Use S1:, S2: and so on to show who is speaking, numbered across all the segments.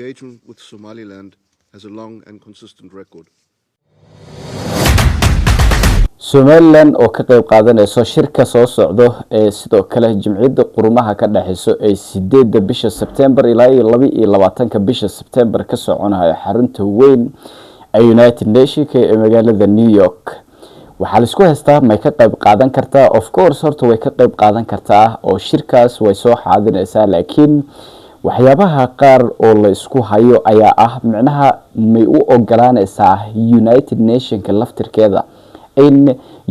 S1: engagement with Somaliland has a long and consistent record.
S2: Somaliland oo ka qayb qaadanayso shirka soo socdo ee sidoo kale jimciyadda qurumaha ka dhaxayso ee 8 bisha September ilaa 22 bisha September ka soconayo xarunta weyn ee United Nations ee magaalada New York. waxaa la isku haystaa may ka qayb qaadan kartaa of course horta way ka qayb qaadan kartaa oo shirkaas way soo xaadiraysaa laakiin waxyaabaha qaar oo la isku hayo ayaa ah micnaha may u ogolaanaysaa United Nations ka laftirkeeda in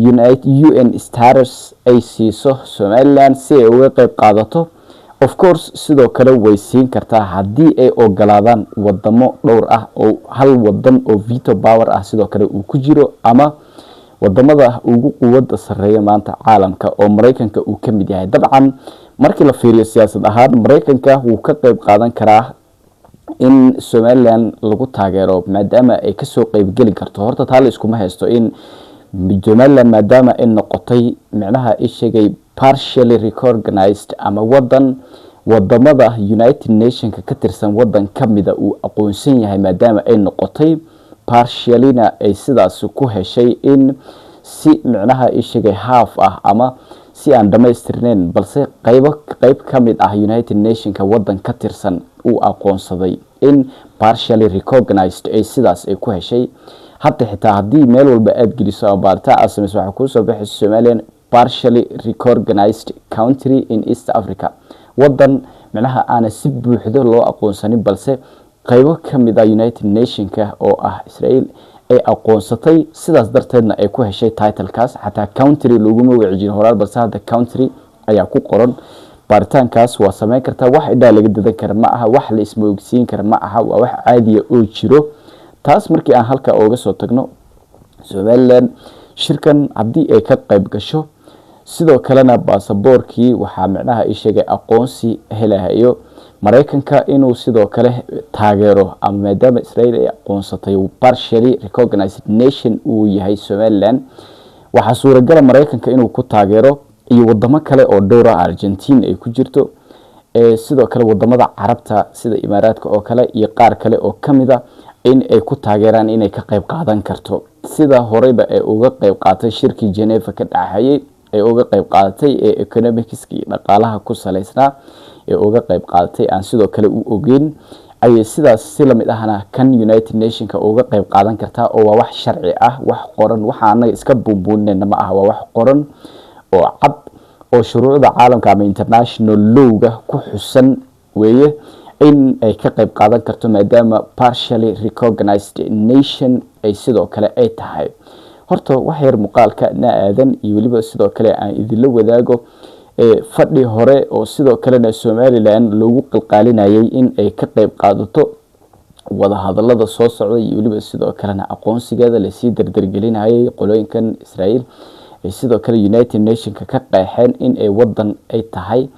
S2: UN status ay siiso Somaliland si ay uga qayb qaadato of course sidoo kale way siin kartaa haddii ay ogolaadaan wadamo dhowr ah oo hal wadan oo veto power ah sidoo kale uu ku jiro ama wadamada ugu quwadda sareeya maanta caalamka oo Mareykanka uu ka mid yahay dabcan markii la fiiriyo siyaasad ahaan Mareykanka uu ka qayb qaadan karaa in Somaliland lagu taageero maadaama ay ka soo qayb gali karto horta taal iskuma haysto in Somaliland maadaama ay noqotay micnaha ishagay partially recognized ama wadamada United Nations ka tirsan wadan kamida uu aqoonsan yahay maadaama ay noqotay partially-na ay sidaas ku heshay in si micnaha ishagay half ah ama si aan dhameystirneen balse qayb kamid ah United Nations ka wadan ka tirsan uu aqoonsaday in partially recognized ay sidaas ay ku heshay hatta xitaa haddii meel walba aad geliso abaarta asmas waxa ku soo baxay Somaliland partially recognized country in East Africa wadan micnaha aan si buuxda loo aqoonsanin balse qaybo kamid ah United Nations ka oo ah Israel ay aqoonsatay sidaas darteedna ay ku heshay title-kaas xataa country lagu magaciyo horaal balse hadda country ayaa ku qoran baaritaankaas waa sameyn kartaa wax idhaa laga dadan kara ma aha wax la isma ogsiin kara ma aha waa wax caadi ah oo jiro taas markii aan halka uga soo tagno Somaliland shirkan haddii ay ka qayb gasho sidoo kalena baasaboorkii waxaa micnaha ay sheegay aqoonsi helahayo Mareykanka inuu sidoo kale taageero ama maadaama Israel ay aqoonsatay partially recognized nation uu yahay Somaliland waxa suuragal Mareykanka inuu ku taageero iyo wadamo kale oo dhowr ah Argentina ay ku jirto sidoo kale wadamada Carabta sida Imaaraadka oo kale iyo qaar kale oo kamida in ay ku taageeraan inay ka qayb qaadan karto sida horeyba ay uga qayb qaatay shirkii Geneva ka dhaxayay ay uga qayb qaadatay ee economics-kii dhaqaalaha ku saleysnaa ee uga qayb qaadatay aan sidoo kale u ogeyn ay sidaas si la mid ahna kan United Nations ka uga qayb qaadan kartaa oo waa wax sharci ah wax qoran waxa anaga iska buunbuunina ma aha waa wax qoran oo cad oo shuruucda caalamka ama international law-ga ku xusan weeye in ay ka qayb qaadan karto maadaama partially recognized nation ay sidoo kale ay tahay horta wax yar muuqaalka na aadan iyo waliba sidoo kale aan idin wadaago fadhi hore oo sidoo kale Somaliland loogu qalqaalinayay in ay ka qayb qaadato wada hadallada soo socda iyo waliba sidoo kale aqoonsigeeda la sii dardargelinayay qolooyinkan Israel ay sidoo kale United Nations ka qeexeen in ay wadan ay tahay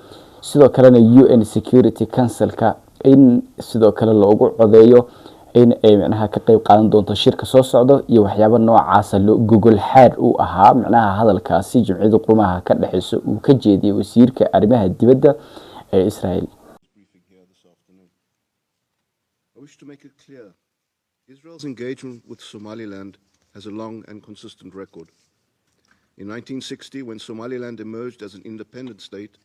S2: sidoo kale UN Security Council ka in sidoo kale loogu codeeyo in ay micnaha ka qayb qaadan doonto shirka soo socdo iyo waxyaabo noocaas loo Google xaad u ahaa micnaha hadalkaasi jimciyadda qurumaha ka dhaxayso uu ka jeediyay wasiirka arrimaha dibadda ee Israel.
S1: I wish to make it clear Israel's engagement with Somaliland has a long and consistent record. In 1960, when Somaliland emerged as an independent state,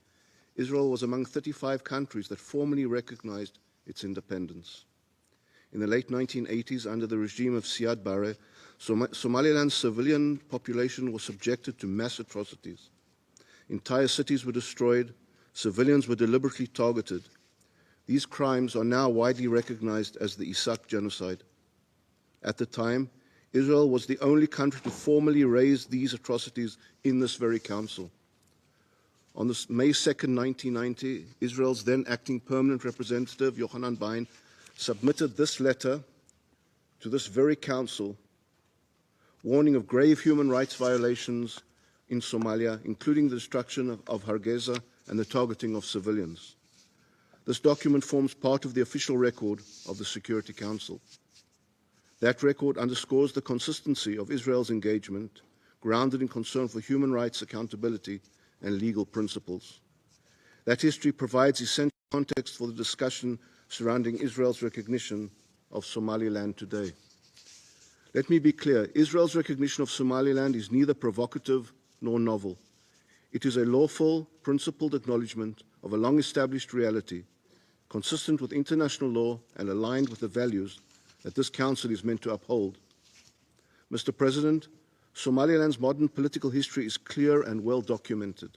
S1: Israel was among 35 countries that formally recognized its independence. In the late 1980s, under the regime of Siad Barre, Somaliland's civilian population was subjected to mass atrocities. Entire cities were destroyed, civilians were deliberately targeted. These crimes are now widely recognized as the Isaaq genocide. At the time, Israel was the only country to formally raise these atrocities in this very council. On May 2nd, 1990, Israel's then acting permanent representative, Yochanan Bain, submitted this letter to this very council warning of grave human rights violations in Somalia, including the destruction of Hargeisa and the targeting of civilians. This document forms part of the official record of the Security Council. That record underscores the consistency of Israel's engagement, grounded in concern for human rights accountability and legal principles. That history provides essential context for the discussion surrounding Israel's recognition of Somaliland today. Let me be clear, Israel's recognition of Somaliland is neither provocative nor novel. It is a lawful, principled acknowledgement of a long-established reality, consistent with international law and aligned with the values that this Council is meant to uphold. Mr. President, Somaliland's modern political history is clear and well documented.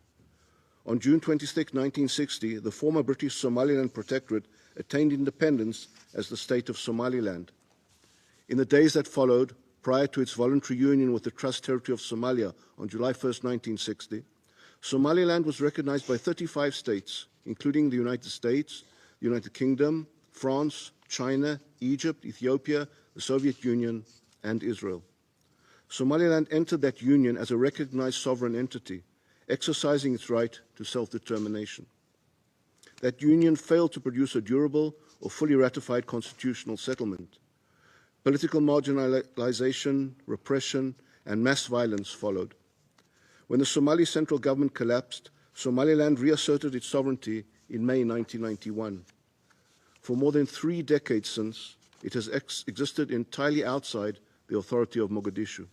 S1: On June 26, 1960, the former British Somaliland Protectorate attained independence as the State of Somaliland. In the days that followed, prior to its voluntary union with the Trust Territory of Somalia on July 1, 1960, Somaliland was recognized by 35 states, including the United States, the United Kingdom, France, China, Egypt, Ethiopia, the Soviet Union, and Israel. Somaliland entered that union as a recognized sovereign entity, exercising its right to self-determination. That union failed to produce a durable or fully ratified constitutional settlement. Political marginalization, repression, and mass violence followed. When the Somali central government collapsed, Somaliland reasserted its sovereignty in May 1991. For more than 3 decades since, it has existed entirely outside the authority of Mogadishu.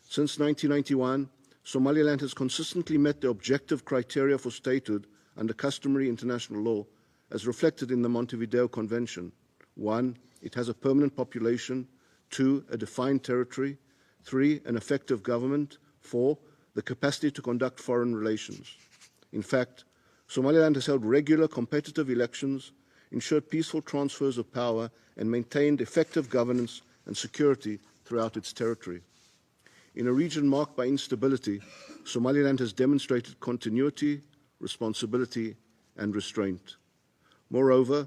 S1: Since 1991, Somaliland has consistently met the objective criteria for statehood under customary international law, as reflected in the Montevideo Convention. 1, it has a permanent population. 2, a defined territory. 3, an effective government. 4, the capacity to conduct foreign relations. In fact, Somaliland has held regular competitive elections, ensured peaceful transfers of power, and maintained effective governance and security throughout its territory. In a region marked by instability, Somaliland has demonstrated continuity, responsibility, and restraint. Moreover,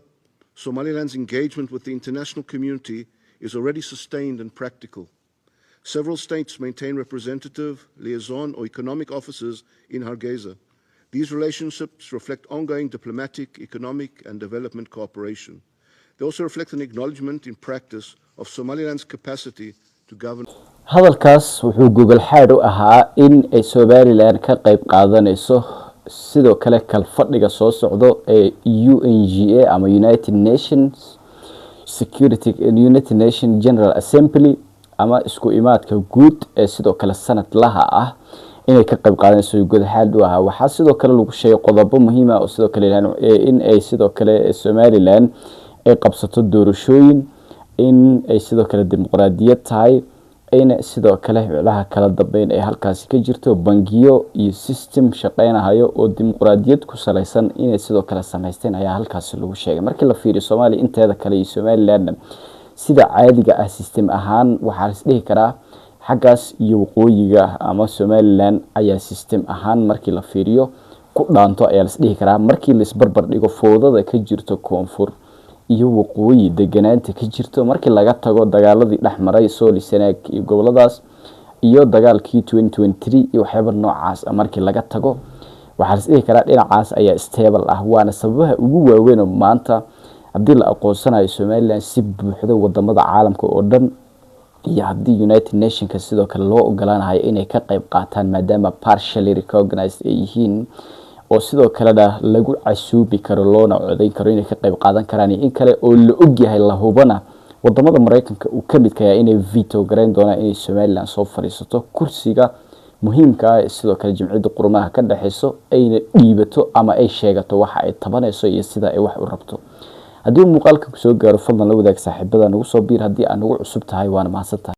S1: Somaliland's engagement with the international community is already sustained and practical. Several states maintain representative, liaison, or economic offices in Hargeisa. These relationships reflect ongoing diplomatic, economic, and development cooperation. They also reflect an acknowledgement in practice of Somaliland's capacity to govern.
S2: hadalkaas wuxuu gogol xaad u ahaa in ay Somaliland ka qayb qaadanayso sidoo kale kal fadhiga soo socdo ee UNGA ama United Nations General Assembly ama isku imaadka guud ee sidoo kale sanadlaha ah inay ka qayb qaadanayso gogol xaad u ahaa. Waxa sidoo kale lagu sheegay qodobo muhiim ah oo sidoo kale in ay sidoo kale Somaliland ay qabsato doorashooyin, in ay sidoo kale dimuqraadiyad tahay, in sidoo kale walaha kala dambeyn ay halkaas ka jirto bangiyo iyo system shaqeynayo oo dimuqraadiyad ku saleysan in ay sidoo kale sameysteen ayaa halkaas lagu sheegay. Markii la fiiriyo Soomaaliya inteeda kale iyo Somaliland sida caadiga ah system ahaan waxa la isdhihi karaa xaggaas iyo waqooyiga ama Somaliland ayaa system ahaan markii la fiiriyo ku dhaanto ayaa la isdhihi karaa. Markii la isbarbar dhigo foodada ka jirto koonfur iyo waqooyi deganaanta ka jirto, markii laga tago dagaaladii dhaxmaray Sool Sanaag iyo goboladaas iyo dagaalkii 2023 iyo waxyaabo noocaas markii laga tago waxa la isdhihi karaa dhinacaas ayaa stable ah. Waana sababaha ugu waaweyn oo maanta haddii la aqoonsanayo Somaliland si buuxda wadamada caalamka oo dhan iyo haddii United Nations sidoo kale loo ogolaanayo inay ka qayb qaataan maadaama partially recognized ay yihiin oo sidoo kale lagu casuubi karo loona codeyn karo inay ka qayb qaadan karaan in kale oo la og yahay la hubana wadamada Mareykanka uu ka mid yahay inay veto gareyn doonaan inay Somaliland soo fariisato kursiga muhiimka ah sidoo kale jimciyadda qurumaha ka dhaxayso ayna dhiibato ama ay sheegato waxa ay tabanayso iyo sida ay wax u rabto. haddii muuqaalka ku soo gaaro fadlan la wadaag saaxiibada nagu soo biir haddii aan ugu cusub tahay waana mahadsantahay.